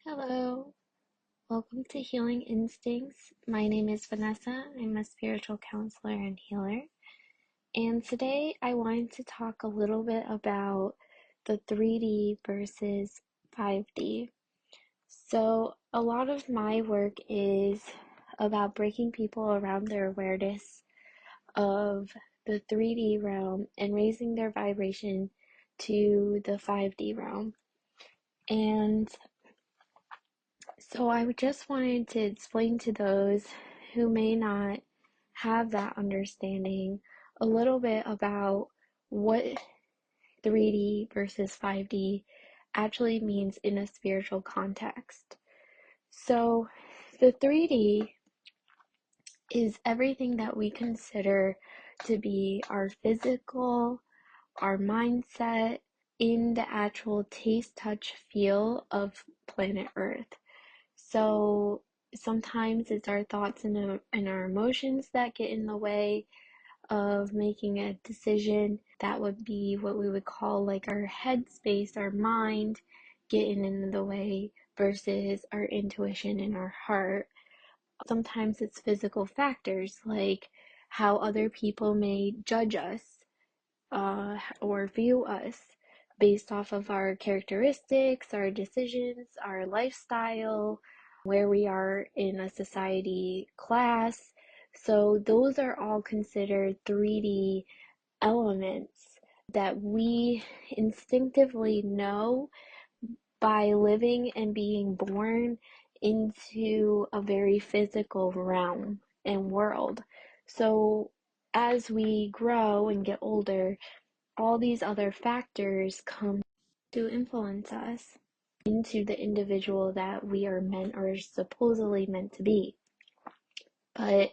Hello, welcome to Healing Instincts. My name is Vanessa. I'm a spiritual counselor and healer. And today I wanted to talk a little bit about the 3D versus 5D. So, a lot of my work is about breaking people around their awareness of the 3D realm and raising their vibration to the 5D realm. And so I just wanted to explain to those who may not have that understanding a little bit about what 3D versus 5D actually means in a spiritual context. So the 3D is everything that we consider to be our physical, our mindset in the actual taste, touch, feel of planet Earth. So sometimes it's our thoughts and our emotions that get in the way of making a decision. That would be what we would call like our headspace, our mind getting in the way versus our intuition and our heart. Sometimes it's physical factors like how other people may judge us or view us based off of our characteristics, our decisions, our lifestyle, where we are in a society class. So, those are all considered 3D elements that we instinctively know by living and being born into a very physical realm and world. So, as we grow and get older, all these other factors come to influence us into the individual that we are meant or supposedly meant to be. But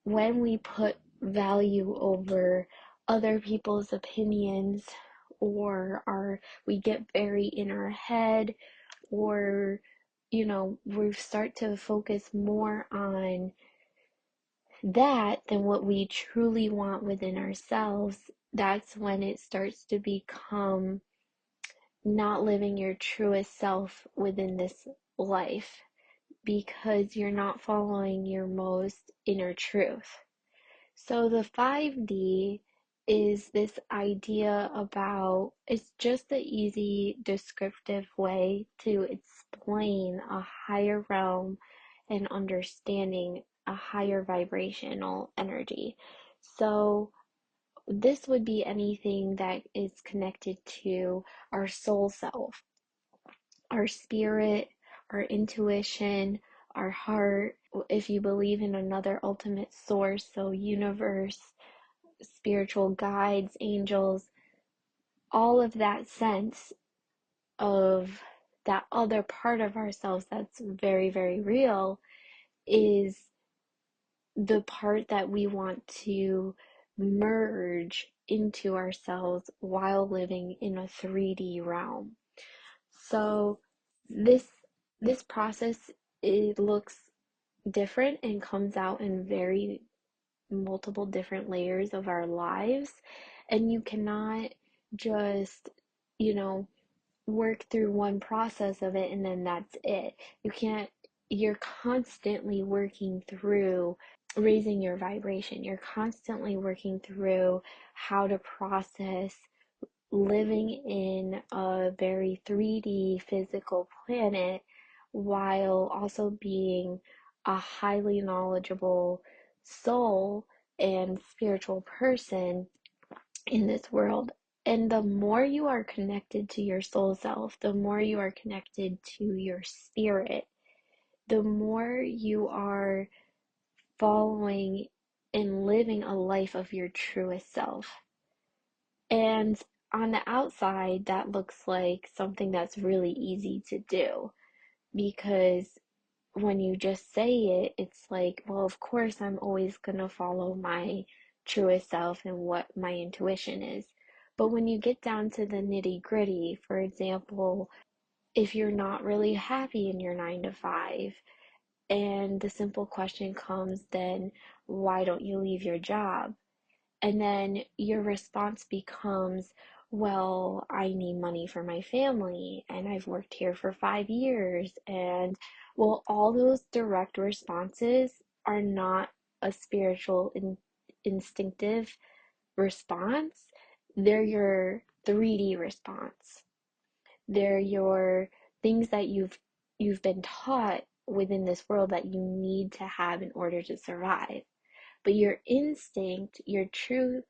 when we put value over other people's opinions, or we get very in our head, or we start to focus more on that than what we truly want within ourselves, that's when it starts to become not living your truest self within this life, because you're not following your most inner truth. So the 5D is this idea about, it's just the easy descriptive way to explain a higher realm and understanding a higher vibrational energy. So this would be anything that is connected to our soul self, our spirit, our intuition, our heart. If you believe in another ultimate source, so universe, spiritual guides, angels, all of that sense of that other part of ourselves that's very, very real is the part that we want to merge into ourselves while living in a 3D realm. So this this process, it looks different and comes out in very multiple different layers of our lives, and you cannot just, you know, work through one process of it and then that's it. You're constantly working through raising your vibration. You're constantly working through how to process living in a very 3D physical planet while also being a highly knowledgeable soul and spiritual person in this world. And the more you are connected to your soul self, the more you are connected to your spirit, the more you are following and living a life of your truest self. And on the outside, that looks like something that's really easy to do, because when you just say it, it's like, well, of course, I'm always going to follow my truest self and what my intuition is. But when you get down to the nitty gritty, for example, if you're not really happy in your 9 to 5, and the simple question comes, then why don't you leave your job? And then your response becomes, well, I need money for my family and I've worked here for 5 years. And well, all those direct responses are not a spiritual instinctive response. They're your 3D response. They're your things that you've been taught within this world that you need to have in order to survive. But your instinct, your true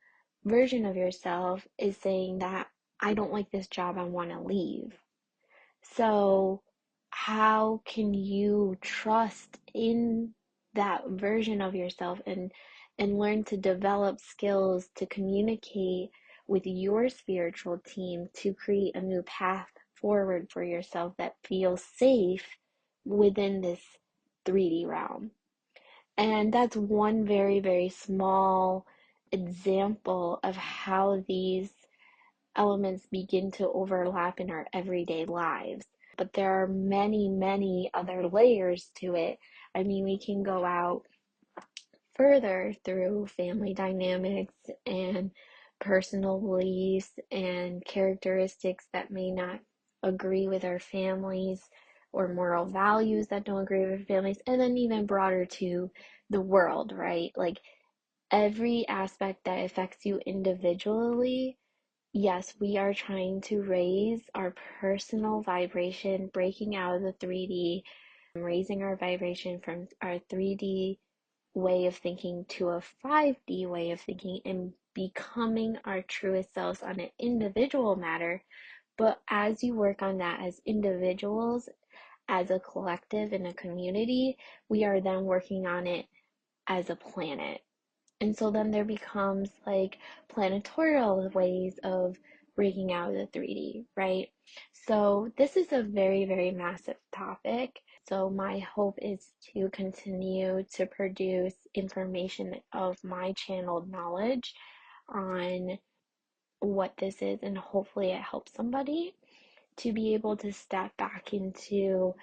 version of yourself is saying that I don't like this job, I want to leave. So, how can you trust in that version of yourself and learn to develop skills to communicate with your spiritual team to create a new path forward for yourself that feels safe within this 3D realm? And that's one very, very small example of how these elements begin to overlap in our everyday lives. But there are many, many other layers to it. I mean, we can go out further through family dynamics and personal beliefs and characteristics that may not agree with our families or moral values that don't agree with our families, and then even broader to the world, right? Like every aspect that affects you individually. Yes, we are trying to raise our personal vibration, breaking out of the 3D, raising our vibration from our 3D way of thinking to a 5D way of thinking and becoming our truest selves on an individual matter. But as you work on that as individuals, as a collective in a community, we are then working on it as a planet. And so then there becomes like planetorial ways of breaking out of the 3D, right? So this is a very, very massive topic. So my hope is to continue to produce information of my channeled knowledge on what this is, and hopefully it helps somebody to be able to step back into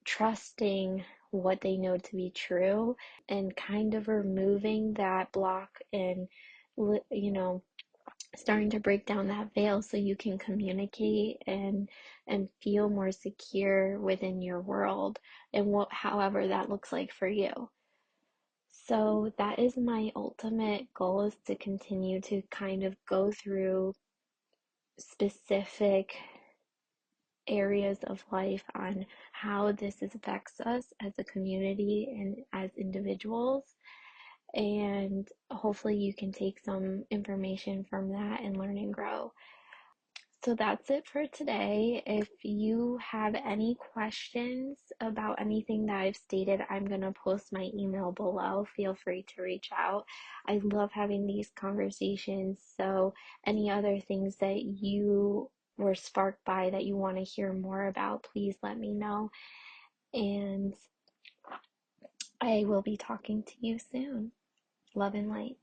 trusting what they know to be true and kind of removing that block and, starting to break down that veil so you can communicate and feel more secure within your world and however that looks like for you. So that is my ultimate goal, is to continue to kind of go through specific areas of life on how this affects us as a community and as individuals. And hopefully, you can take some information from that and learn and grow. So that's it for today. If you have any questions about anything that I've stated, I'm going to post my email below. Feel free to reach out. I love having these conversations. So, any other things that you were sparked by that you want to hear more about, please let me know. And I will be talking to you soon. Love and light.